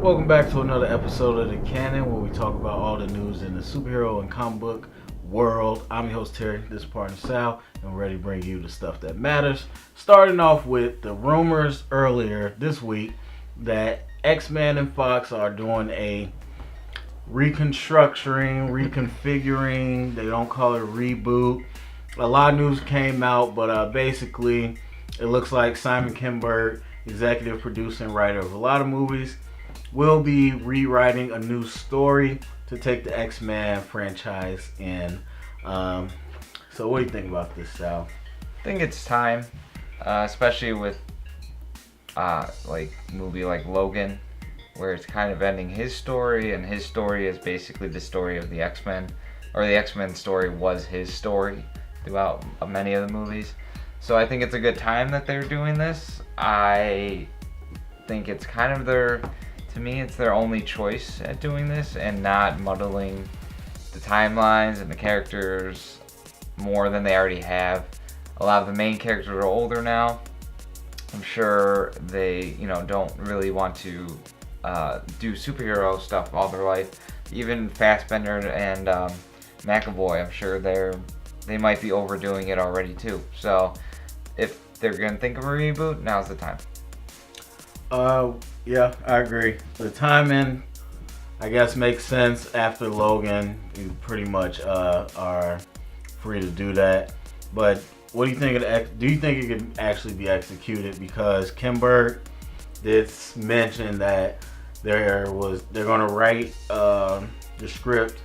Welcome back to another episode of The Canon, where we talk about all the news in the superhero and comic book world. I'm your host Terry, this is partner Sal, and we're ready to bring you the stuff that matters. Starting off with the rumors earlier this week that X-Men and Fox are doing a reconfiguring. They don't call it a reboot. A lot of news came out, but basically it looks like Simon Kinberg, executive producer and writer of a lot of movies, will be rewriting a new story to take the X-Men franchise in. So what do you think about this, Sal? I think it's time, especially with like movie like Logan, where it's kind of ending his story, and his story is basically the story of the X-Men, or the X-Men story was his story throughout many of the movies. So I think it's a good time that they're doing this. I think it's kind of to me, it's their only choice at doing this and not muddling the timelines and the characters more than they already have. A lot of the main characters are older now. I'm sure they, don't really want to do superhero stuff all their life. Even Fassbender and McAvoy, I'm sure they might be overdoing it already too. So if they're gonna think of a reboot, now's the time. Yeah, I agree. The timing, I guess, makes sense. After Logan, you pretty much are free to do that. But what do you think do you think it could actually be executed? Because Kinberg did mention that they're going to write the script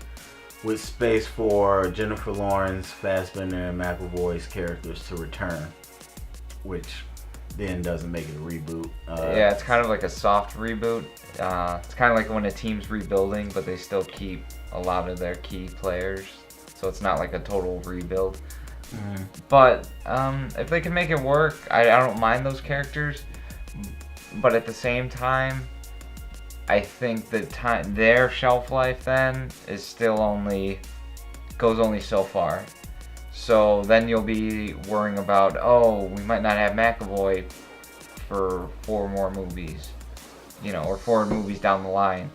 with space for Jennifer Lawrence, Fassbender, and McAvoy's characters to return, which then doesn't make it a reboot. Yeah, it's kind of like a soft reboot. It's kind of like when a team's rebuilding, but they still keep a lot of their key players, so it's not like a total rebuild. But if they can make it work, I don't mind those characters. But at the same time, I think that their shelf life then is still goes only so far. So then you'll be worrying about, we might not have McAvoy for 4 more movies, or 4 movies down the line,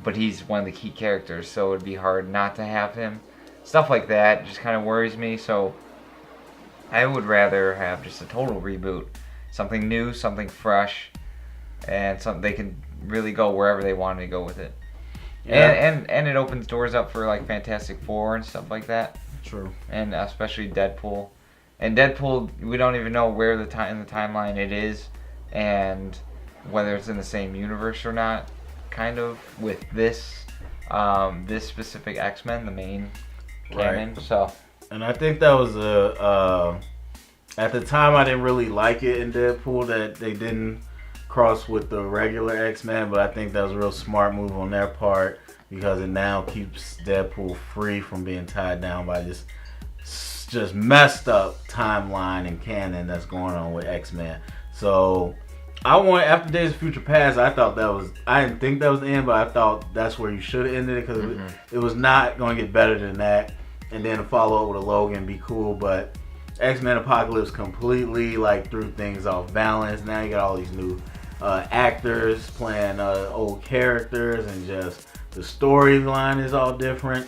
but he's one of the key characters, so it'd be hard not to have him. Stuff like that just kind of worries me, so I would rather have just a total reboot, something new, something fresh, and something they can really go wherever they want to go with it. Yeah. And it opens doors up for like Fantastic Four and stuff like that. True. And especially Deadpool. And Deadpool, we don't even know where in the timeline it is, and whether it's in the same universe or not. Kind of with this specific X-Men, the main canon. Right. So. And I think that was at the time I didn't really like it in Deadpool that they didn't cross with the regular X-Men, but I think that was a real smart move on their part, because it now keeps Deadpool free from being tied down by this just messed up timeline and canon that's going on with X-Men. So after Days of Future Past, I didn't think that was the end, but I thought that's where you should have ended it, because it was not going to get better than that. And then to follow up with a Logan be cool, but X-Men Apocalypse completely threw things off balance. Now you got all these new actors playing old characters, and just the storyline is all different.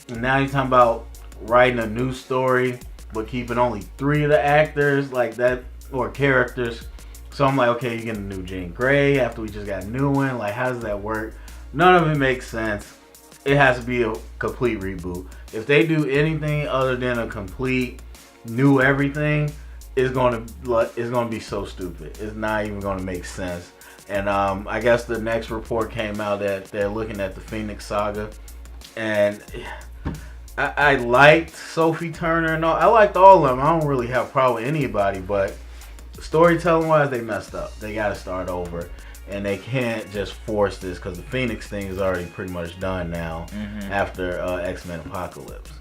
And now you're talking about writing a new story but keeping only 3 of the actors like that, or characters. So I'm like, okay, you're getting a new Jean Grey after we just got a new one. Like, how does that work? None of it makes sense. It has to be a complete reboot. If they do anything other than a complete new everything, it's gonna be so stupid. It's not even gonna make sense. And I guess the next report came out that they're looking at the Phoenix Saga, and I liked Sophie Turner and all. I liked all of them. I don't really have a problem with anybody, but storytelling wise, they messed up. They got to start over, and they can't just force this, because the Phoenix thing is already pretty much done now after X-Men Apocalypse.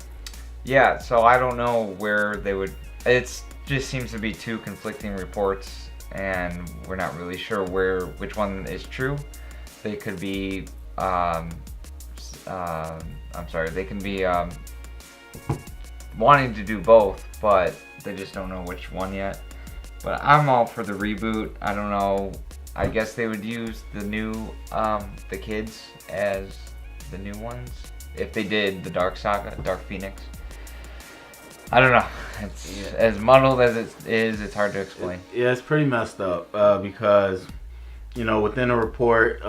Yeah, so I don't know where they would. It just seems to be 2 conflicting reports, and we're not really sure which one is true. They could be, they can be wanting to do both, but they just don't know which one yet. But I'm all for the reboot. I don't know I guess they would use the new, the kids as the new ones. If they did the Dark Saga, Dark Phoenix. I don't know. It's as muddled as it is. It's hard to explain. Yeah, it's pretty messed up because, within the report,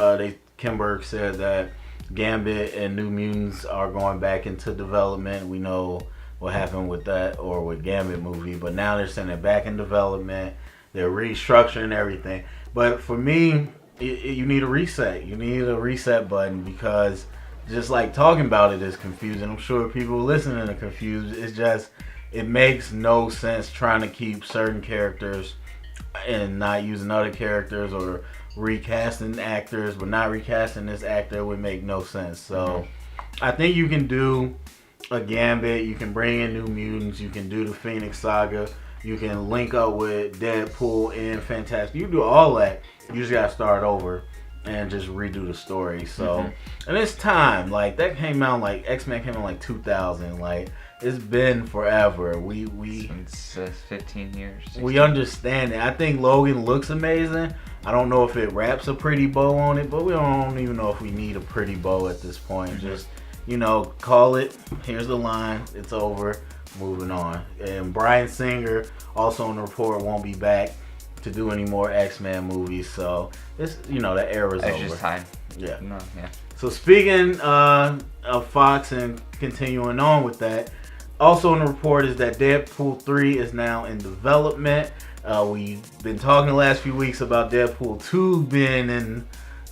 Kimberg said that Gambit and New Mutants are going back into development. We know what happened with that or with Gambit movie, but now they're sending it back in development. They're restructuring everything. But for me, you need a reset. You need a reset button because just like talking about it is confusing. I'm sure people listening are confused. It's just, it makes no sense trying to keep certain characters and not using other characters, or recasting actors but not recasting this actor. Would make no sense. So I think you can do a Gambit, you can bring in New Mutants, you can do the Phoenix Saga, you can link up with Deadpool and Fantastic. You do all that. You just gotta start over and just redo the story. So and it's time. Like that came out, like X-Men came out like 2000. Like it's been forever. We Since 15 years. 16. We understand it. I think Logan looks amazing. I don't know if it wraps a pretty bow on it, but we don't even know if we need a pretty bow at this point. Just call it. Here's the line. It's over. Moving on. And Bryan Singer, also on the report, won't be back to do any more X-Men movies. So it's the era's over. It's just time. Yeah. No, yeah. So speaking of Fox and continuing on with that, also in the report is that Deadpool 3 is now in development. We've been talking the last few weeks about Deadpool 2 being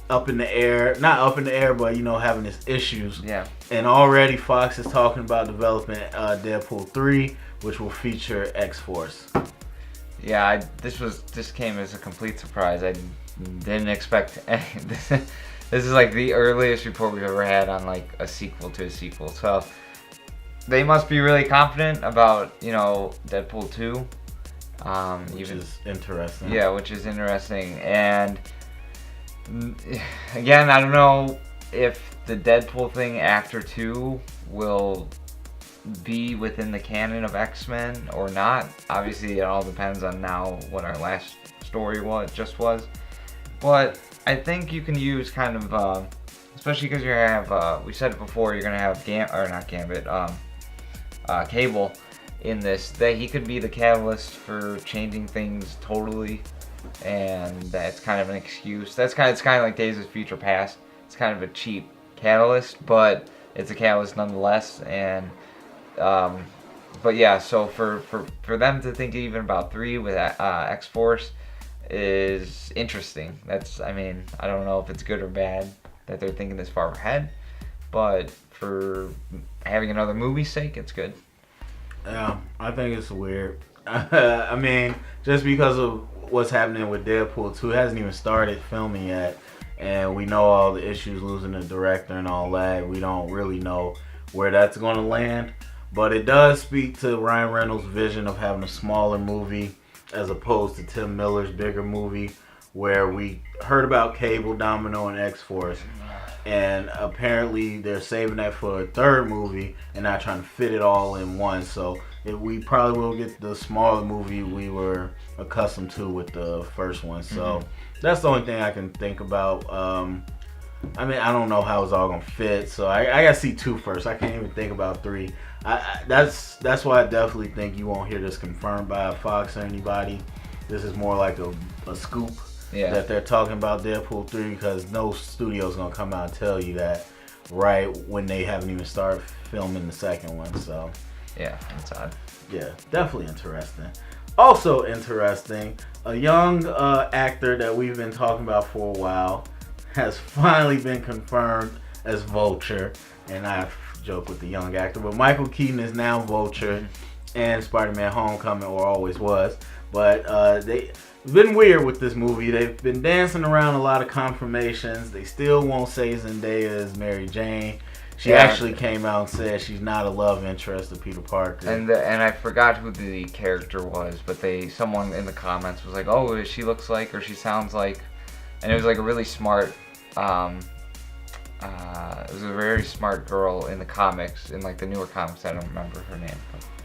up in the air. Not up in the air, but having its issues. Yeah. And already Fox is talking about developing Deadpool 3, which will feature X-Force. Yeah, this came as a complete surprise. I didn't expect any. This is like the earliest report we've ever had on like a sequel to a sequel. So they must be really confident about Deadpool 2. Which is interesting. Yeah, which is interesting. And again, I don't know if the Deadpool thing after 2 will be within the canon of X-Men or not. Obviously, it all depends on now what our last story was. But I think you can use kind of, especially because you're gonna have, we said it before, you're gonna have Cable in this, that he could be the catalyst for changing things totally, and that's kind of an excuse. It's kind of like Days of Future Past. It's kind of a cheap catalyst, but it's a catalyst nonetheless. And but yeah, so for them to think even about 3 with X-Force is interesting. I don't know if it's good or bad that they're thinking this far ahead, but for having another movie's sake, it's good. Yeah, I think it's weird. Just because of what's happening with Deadpool 2, it hasn't even started filming yet, and we know all the issues, losing the director and all that. We don't really know where that's going to land, but it does speak to Ryan Reynolds' vision of having a smaller movie as opposed to Tim Miller's bigger movie, where we heard about Cable, Domino, and X-Force, and apparently they're saving that for a third movie and not trying to fit it all in one. So we probably will get the smaller movie we were accustomed to with the first one. So that's the only thing I can think about. I don't know how it's all gonna fit, so I gotta see 2 first. I can't even think about 3. That's why I definitely think you won't hear this confirmed by Fox or anybody. This is more like a scoop. Yeah. That they're talking about Deadpool 3, because no studio's gonna come out and tell you that right when they haven't even started filming the second one. So yeah, that's odd. Yeah, definitely interesting. Also interesting, a young actor that we've been talking about for a while has finally been confirmed as Vulture. And I joke with the young actor, but Michael Keaton is now Vulture and Spider-Man Homecoming, or always was. But they've been weird with this movie. They've been dancing around a lot of confirmations. They still won't say Zendaya is Mary Jane. She actually came out and said she's not a love interest of Peter Parker. And I forgot who the character was, but someone in the comments was like, "Oh, she looks like, or she sounds like," and it was like a really smart. It was a very smart girl in the comics, in like the newer comics. I don't remember her name.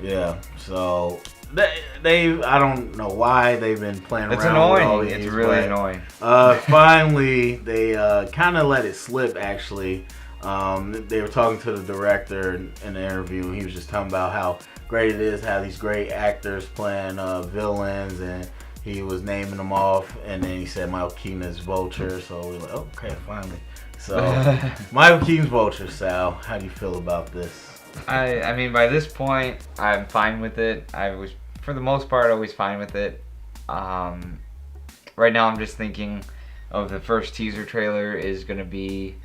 Yeah, so I don't know why they've been playing It's around with all annoying. these. It's really annoying. Finally, they kind of let it slip. Actually, they were talking to the director in the interview, and he was just talking about how great it is, how these great actors playing villains, and he was naming them off, and then he said Michael Keaton is Vulture, so we were like, oh, okay, finally. So, Michael Keaton's Vulture, Sal, how do you feel about this? I mean, by this point, I'm fine with it. I was, for the most part, always fine with it. Right now, I'm just thinking of the first teaser trailer is going to be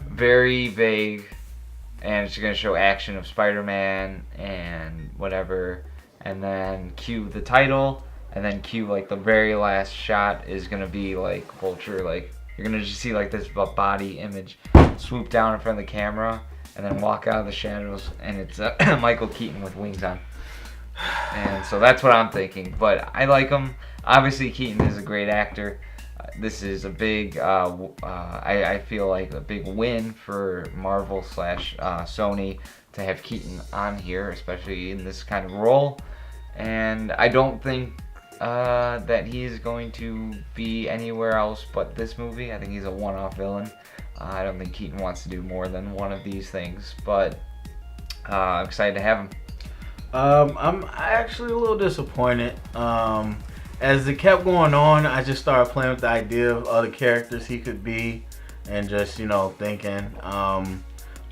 very vague, and it's going to show action of Spider-Man and whatever, and then cue the title, and then cue like the very last shot is going to be like Vulture, like you're going to just see like this body image swoop down in front of the camera and then walk out of the shadows, and it's Michael Keaton with wings on. And so that's what I'm thinking, but I like him. Obviously Keaton is a great actor. This is a big, I feel like a big win for Marvel / Sony to have Keaton on here, especially in this kind of role. And I don't think that he's going to be anywhere else but this movie. I think he's a one-off villain. I don't think Keaton wants to do more than one of these things, but I'm excited to have him. I'm actually a little disappointed. As it kept going on, I just started playing with the idea of other characters he could be, and just, you know, thinking. Of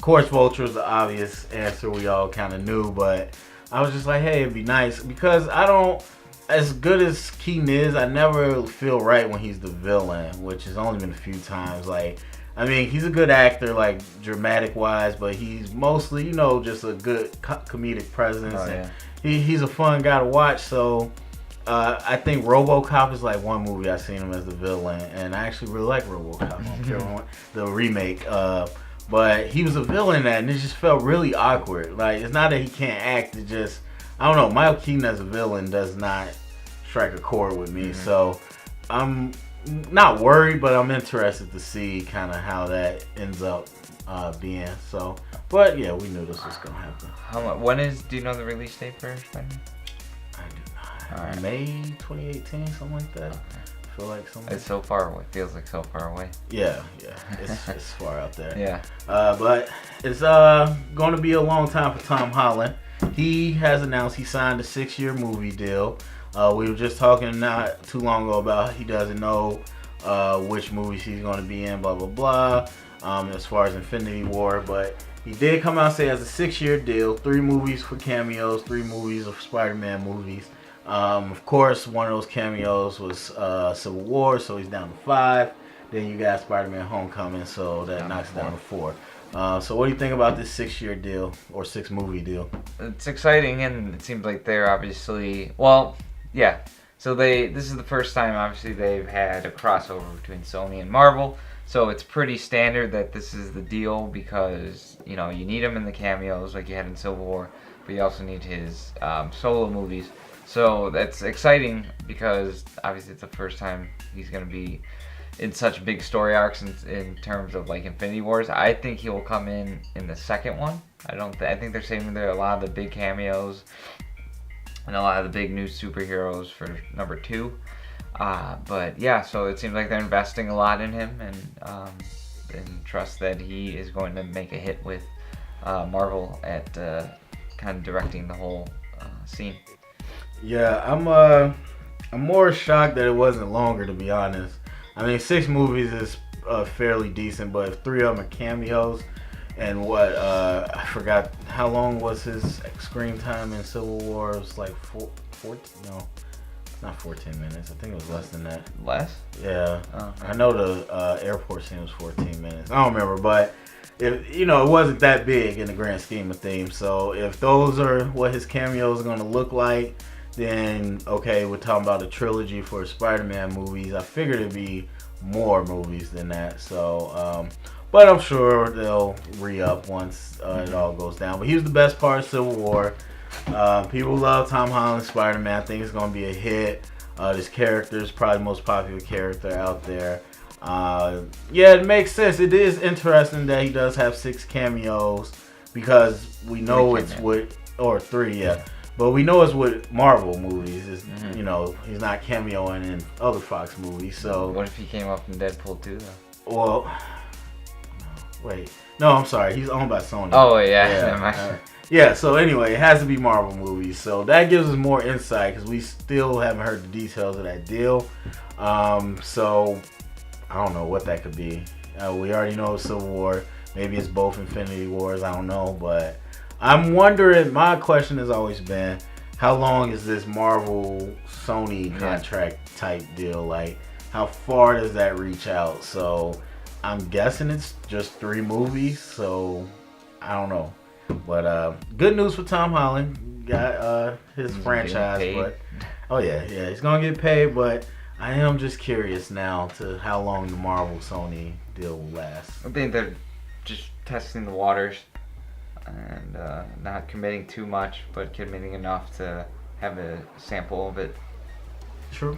course, Vulture was the obvious answer we all kind of knew, but I was just like, hey, it'd be nice, because I don't, as good as Keaton is, I never feel right when he's the villain, which has only been a few times. Like, I mean, he's a good actor, like, dramatic-wise, but he's mostly, you know, just a good comedic presence. Oh, yeah. He's a fun guy to watch, so I think RoboCop is like one movie I've seen him as the villain, and I actually really like RoboCop. I don't care the remake, but he was a villain in that, and it just felt really awkward. Like, it's not that he can't act; it just, I don't know. Michael Keaton as a villain does not strike a chord with me, so I'm not worried, but I'm interested to see kind of how that ends up being. So, but yeah, we knew this was gonna happen. When is? Do you know the release date for Spider-Man? I do not. Alright. May 2018, something like that. Okay. I feel like something. It's so far away. Feels like so far away. Yeah, it's far out there. Yeah. But it's going to be a long time for Tom Holland. He has announced he signed a 6-year movie deal. We were just talking not too long ago about he doesn't know which movies he's going to be in, blah, blah, blah, as far as Infinity War. But he did come out and say he has a 6-year deal, 3 movies for cameos, 3 movies of Spider-Man movies. Of course, one of those cameos was Civil War, so he's down to 5. Then you got Spider-Man Homecoming, so that knocks it down to 4. So what do you think about this 6-year deal, or 6-movie deal? It's exciting, and it seems like they're obviously, well, yeah. So this is the first time, obviously, they've had a crossover between Sony and Marvel. So it's pretty standard that this is the deal, because, you know, you need him in the cameos like you had in Civil War, but you also need his solo movies. So that's exciting, because obviously it's the first time he's going to be in such big story arcs in terms of like Infinity Wars. I think he will come in the second one. I think they're saving there a lot of the big cameos and a lot of the big new superheroes for number 2. But yeah, so it seems like they're investing a lot in him, and trust that he is going to make a hit with Marvel at kind of directing the whole scene. Yeah, I'm more shocked that it wasn't longer, to be honest. I mean, 6 movies is fairly decent, but if 3 of them are cameos, and what, I forgot, how long was his screen time in Civil War? It was like 14, no, not 14 minutes. I think it was less than that. Less? Yeah. Oh, okay. I know the airport scene was 14 minutes. I don't remember, but if, you know, it wasn't that big in the grand scheme of things. So if those are what his cameos are going to look like, then okay, we're talking about a trilogy for Spider-Man movies. I figured it'd be more movies than that. So, but I'm sure they'll re-up once it all goes down. But he was the best part of Civil War. People love Tom Holland's Spider-Man. I think it's going to be a hit. This character is probably the most popular character out there. Yeah, it makes sense. It is interesting that he does have 6 cameos, because we know it's with, or 3, yeah. But we know it's with Marvel movies. It's, you know, he's not cameoing in other Fox movies. So what if he came up in Deadpool 2 though? Well, wait. No, I'm sorry. He's owned by Sony. Oh yeah. Yeah. So anyway, it has to be Marvel movies. So that gives us more insight because we still haven't heard the details of that deal. So I don't know what that could be. We already know it's Civil War. Maybe it's both Infinity Wars. I don't know, but I'm wondering. My question has always been, how long is this Marvel Sony contract type deal? Like, how far does that reach out? So I'm guessing it's just 3 movies. So I don't know. But good news for Tom Holland. Got his franchise. But oh yeah, he's gonna get paid. But I am just curious now to how long the Marvel Sony deal will last. I think they're just testing the waters and not committing too much, but committing enough to have a sample of it. True.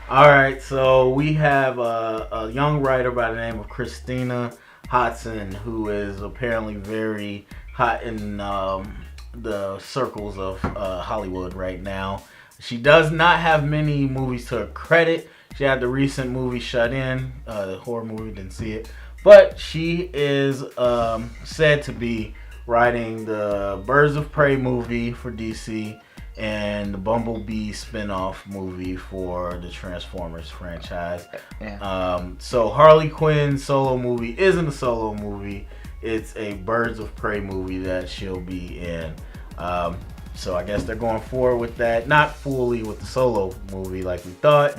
All right, so we have a young writer by the name of Christina Hodson, who is apparently very hot in the circles of Hollywood right now. She does not have many movies to her credit. She had the recent movie Shut In, the horror movie, didn't see it. But she is said to be writing the Birds of Prey movie for DC and the Bumblebee spin-off movie for the Transformers franchise. So Harley Quinn solo movie isn't a solo movie. It's a Birds of Prey movie that she'll be in. So I guess they're going forward with that. Not fully with the solo movie like we thought.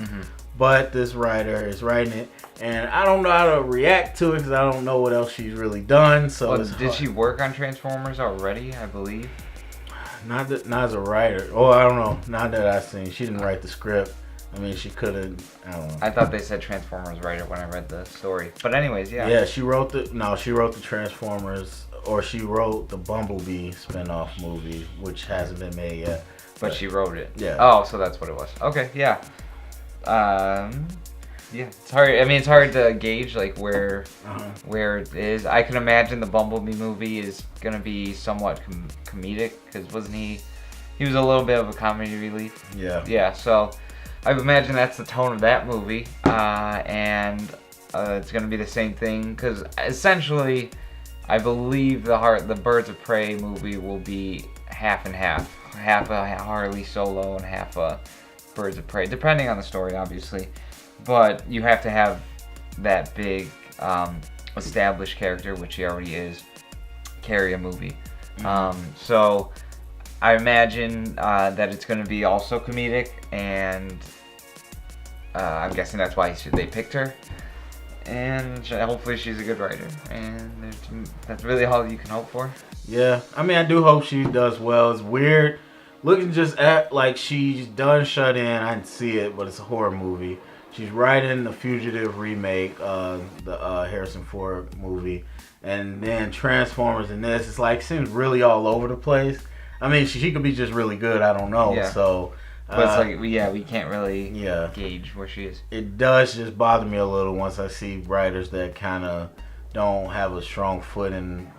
But this writer is writing it, and I don't know how to react to it because I don't know what else she's really done. So did she work on Transformers already? I believe. Not as a writer. Oh, I don't know. Not that I've seen. She didn't write the script. I mean, she could have. I don't know. I thought they said Transformers writer when I read the story. But anyways, yeah. Yeah, she wrote the. No, she wrote the Transformers, or she wrote the Bumblebee spin-off movie, which hasn't been made yet. But she wrote it. Yeah. Oh, so that's what it was. Okay, yeah. Yeah, it's hard. I mean, it's hard to gauge like where it is. I can imagine the Bumblebee movie is gonna be somewhat comedic because wasn't he? He was a little bit of a comedy relief. Yeah. Yeah. So I imagine that's the tone of that movie, and it's gonna be the same thing because essentially, I believe the Birds of Prey movie will be half and half a Harley solo and half a Birds of Prey, depending on the story, obviously. But you have to have that big established character, which he already is, carry a movie. So I imagine that it's going to be also comedic, and I'm guessing that's why they picked her. And hopefully she's a good writer, and that's really all you can hope for. Yeah, I mean, I do hope she does well. It's weird looking just at like she's done Shut In. I didn't see it, but it's a horror movie. She's writing the Fugitive remake, the Harrison Ford movie, and then Transformers and this. It's like seems really all over the place. I mean, she could be just really good. I don't know. Yeah. So, but it's like we can't really gauge where she is. It does just bother me a little once I see writers that kind of don't have a strong foot in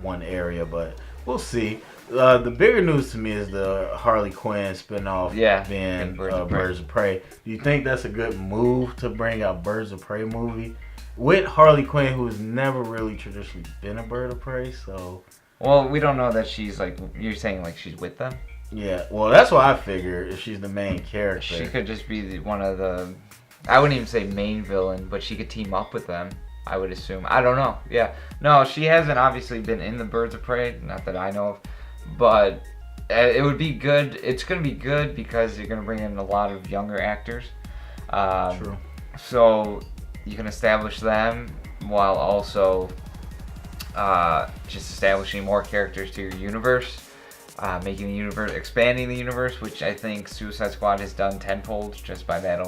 one area, but we'll see. The bigger news to me is the Harley Quinn spinoff being Birds of Prey. Do you think that's a good move to bring out Birds of Prey movie with Harley Quinn, who's never really traditionally been a Bird of Prey? So, well, we don't know that she's like you're saying like she's with them. Yeah, well, that's what I figure. If she's the main character, she could just be one of the. I wouldn't even say main villain, but she could team up with them. I would assume. I don't know. Yeah, no, she hasn't obviously been in the Birds of Prey, not that I know of. But it would be good. It's going to be good because you're going to bring in a lot of younger actors. True. So you can establish them while also just establishing more characters to your universe, making the universe, expanding the universe, which I think Suicide Squad has done tenfold just by that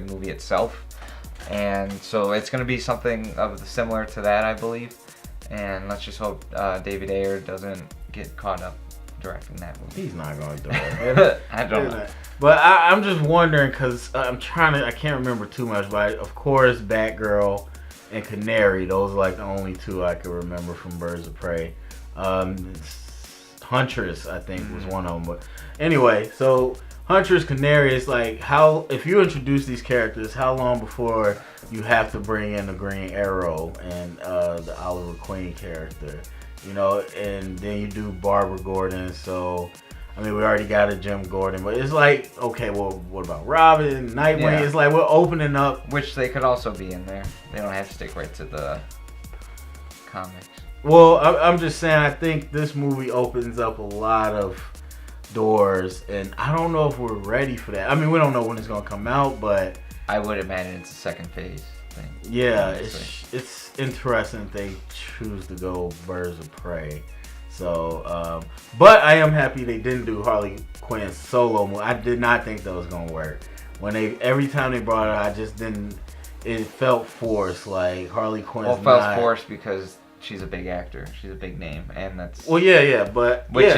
movie itself. And so it's going to be something of similar to that, I believe. And let's just hope David Ayer doesn't get caught up directing that movie. He's not going to do it. I don't know. But I'm just wondering because I can't remember too much, but of course Batgirl and Canary, those are like the only two I can remember from Birds of Prey. Huntress, I think, was one of them. But anyway, so Huntress, Canary is like, how if you introduce these characters, how long before you have to bring in the Green Arrow and the Oliver Queen character, you know, and then you do Barbara Gordon. So I mean, we already got a Jim Gordon, but it's like, okay, well, what about Robin, Nightwing? Yeah. It's like we're opening up, which they could also be in there. They don't have to stick right to the comics. Well, I'm just saying, I think this movie opens up a lot of doors, and I don't know if we're ready for that. I mean, we don't know when it's gonna come out, but I would imagine it's a second phase thing. Yeah, it's interesting if they choose to go Birds of Prey. So, but I am happy they didn't do Harley Quinn's solo movie. I did not think that was gonna work. Every time they brought it, I just didn't. It felt forced, like Harley Quinn's. Well, it felt forced because she's a big actor. She's a big name, and that's. Well, but which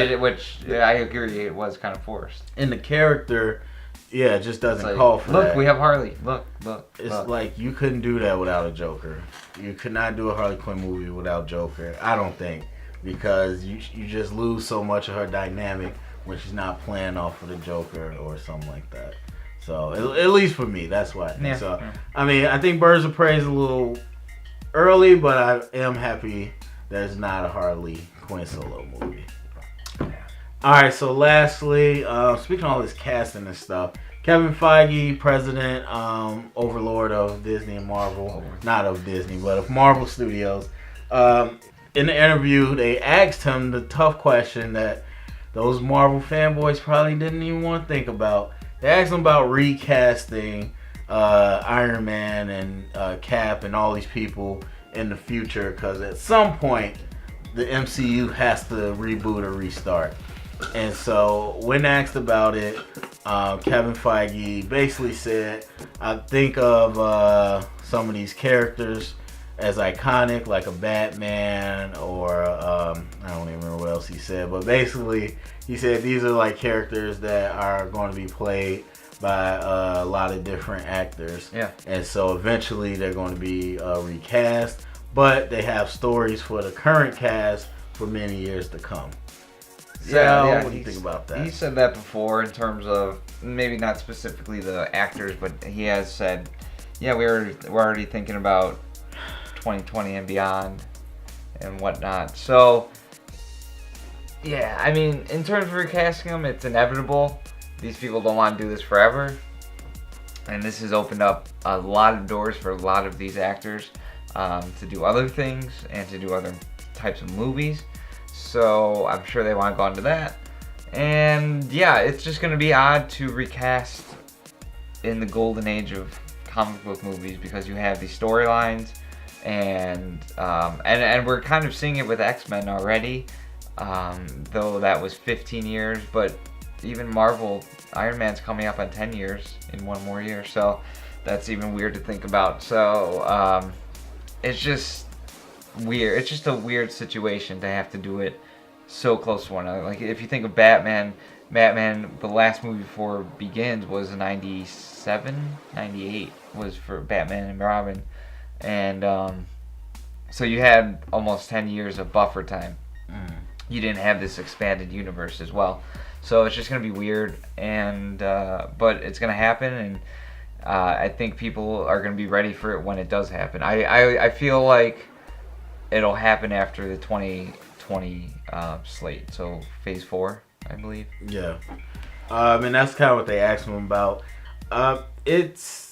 I agree, it was kind of forced. And the character, it just doesn't call for that. Look, we have Harley. Look. It's like you couldn't do that without a Joker. You could not do a Harley Quinn movie without Joker. I don't think. Because you just lose so much of her dynamic when she's not playing off of the Joker or something like that. So at least for me, that's why I think. So I mean, I think Birds of Prey is a little early, but I am happy that it's not a Harley Quinn solo movie. All right, so lastly, speaking of all this casting and stuff, Kevin Feige, president, overlord of Disney and Marvel, not of Disney, but of Marvel Studios. In the interview, they asked him the tough question that those Marvel fanboys probably didn't even want to think about. They asked him about recasting Iron Man and Cap and all these people in the future, because at some point the MCU has to reboot or restart. And so when asked about it, Kevin Feige basically said, I think of some of these characters as iconic, like a Batman, or I don't even remember what else he said, but basically he said these are like characters that are going to be played by a lot of different actors. Yeah. And so eventually they're going to be recast, but they have stories for the current cast for many years to come. So, what do you think about that? He said that before in terms of maybe not specifically the actors, but he has said, yeah, we're already thinking about 2020 and beyond and whatnot. So yeah, I mean, in terms of recasting them, it's inevitable. These people don't want to do this forever, and this has opened up a lot of doors for a lot of these actors to do other things and to do other types of movies. So I'm sure they want to go into that. And yeah, it's just going to be odd to recast in the golden age of comic book movies, because you have these storylines. And we're kind of seeing it with X-Men already, though that was 15 years, but even Marvel, Iron Man's coming up on 10 years in one more year, so that's even weird to think about. So it's just weird. It's just a weird situation to have to do it so close to one another. Like, if you think of Batman, the last movie before Begins was 97, 98 was for Batman and Robin. And so you had almost 10 years of buffer time. You didn't have this expanded universe as well. So it's just going to be weird, and but it's going to happen, and I think people are going to be ready for it when it does happen. I feel like it'll happen after the 2020 slate, so Phase 4, I believe. Yeah. And that's kind of what they asked him about. It's...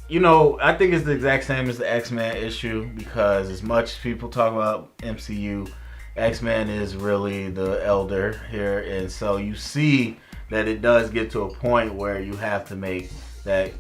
You know, I think it's the exact same as the X-Men issue, because as much as people talk about MCU, X-Men is really the elder here, and so you see that it does get to a point where you have to make that,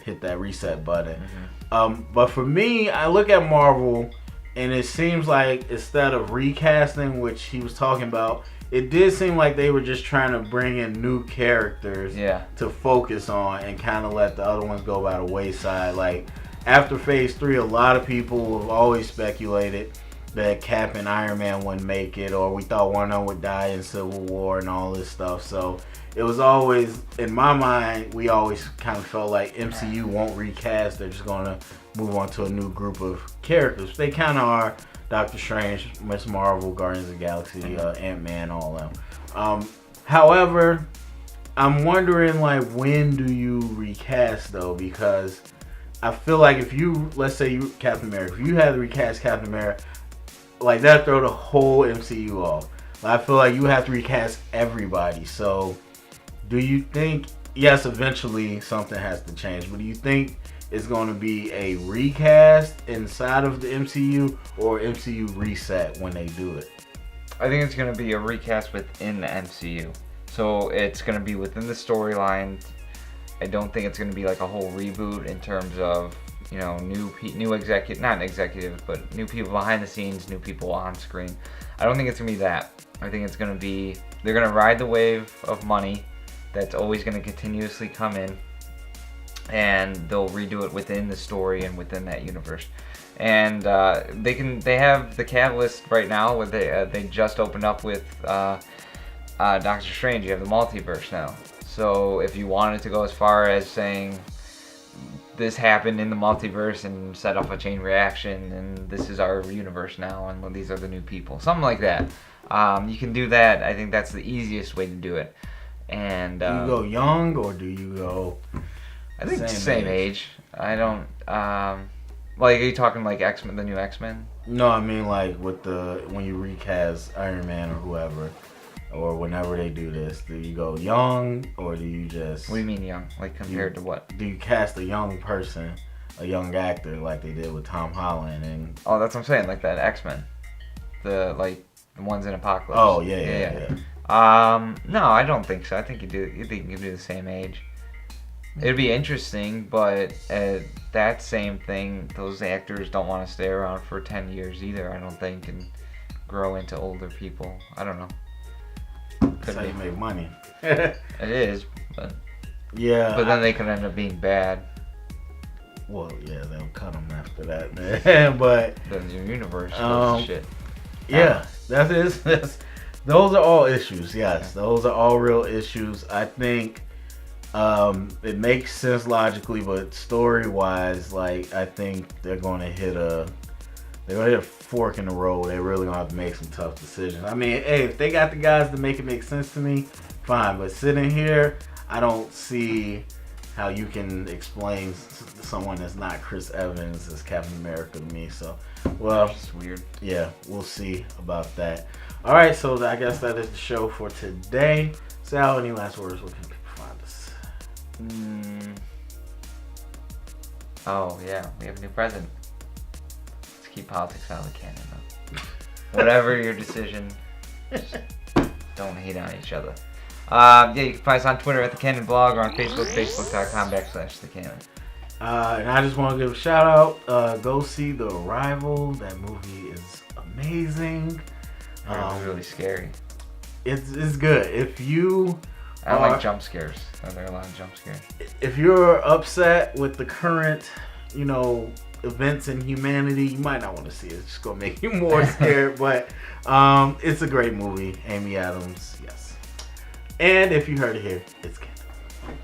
hit that reset button. But for me, I look at Marvel, and it seems like instead of recasting, which he was talking about, it did seem like they were just trying to bring in new characters to focus on and kind of let the other ones go by the wayside. Like, after Phase 3, a lot of people have always speculated that Cap and Iron Man wouldn't make it, or we thought one of them would die in Civil War and all this stuff. So it was always, in my mind, we always kind of felt like MCU won't recast. They're just going to move on to a new group of characters. They kind of are. Doctor Strange, Miss Marvel, Guardians of the Galaxy, Ant-Man, all of them. However, I'm wondering, like, when do you recast, though? Because I feel like if you, let's say you Captain America, if you had to recast Captain America, like, that throw the whole MCU off. Like, I feel like you have to recast everybody. So, do you think, yes, eventually something has to change, but do you think it's going to be a recast inside of the MCU or MCU reset when they do it? I think it's going to be a recast within the MCU. So it's going to be within the storyline. I don't think it's going to be like a whole reboot in terms of, you know, new executive, not executives, but new people behind the scenes, new people on screen. I don't think it's going to be that. I think it's going to be, they're going to ride the wave of money that's always going to continuously come in, and they'll redo it within the story and within that universe. And they have the catalyst right now where they just opened up with Doctor Strange. You have the multiverse now. So if you wanted to go as far as saying this happened in the multiverse and set off a chain reaction, and this is our universe now, and these are the new people, something like that, you can do that. I think that's the easiest way to do it. And do you go young or do you go? I think same age. I don't. Like, are you talking like X-Men, the new X-Men? No, I mean like with when you recast Iron Man or whoever, or whenever they do this, do you go young or do you just? What do you mean young? Like compared to what? Do you cast a young person, a young actor like they did with Tom Holland and? Oh, that's what I'm saying. Like that X-Men, the ones in Apocalypse. Oh yeah. No, I don't think so. I think you can do the same age. It'd be interesting, but that same thing, those actors don't want to stay around for 10 years either, I don't think, and grow into older people. I don't know. That's how you make money. It is, but yeah. But then they could end up being bad. Well, yeah, they'll cut them after that, man. But the new universe goes to shit. Yeah, those are all issues. Yes, those are all real issues. I think. It makes sense logically, but story-wise, like, I think they're gonna hit a fork in the road. They're really gonna have to make some tough decisions. I mean, hey, if they got the guys to make it make sense to me, fine. But sitting here, I don't see how you can explain someone that's not Chris Evans as Captain America to me. So, well, it's weird. Yeah, we'll see about that. All right, so I guess that is the show for today. Sal, any last words? Where can people find us? Oh yeah, we have a new president. Let's keep politics out of the canon though. Whatever your decision, just don't hate on each other. Yeah, you can find us on Twitter at The Canon Blog, or on Facebook, facebook.com/The Canon. And I just want to give a shout out. Go see The Arrival. That movie is amazing. It's really scary. It's good. If you I don't like jump scares. There are a lot of jump scares. If you're upset with the current, events in humanity, you might not want to see it. It's just gonna make you more scared. But it's a great movie. Amy Adams, yes. And if you heard it here, it's canon.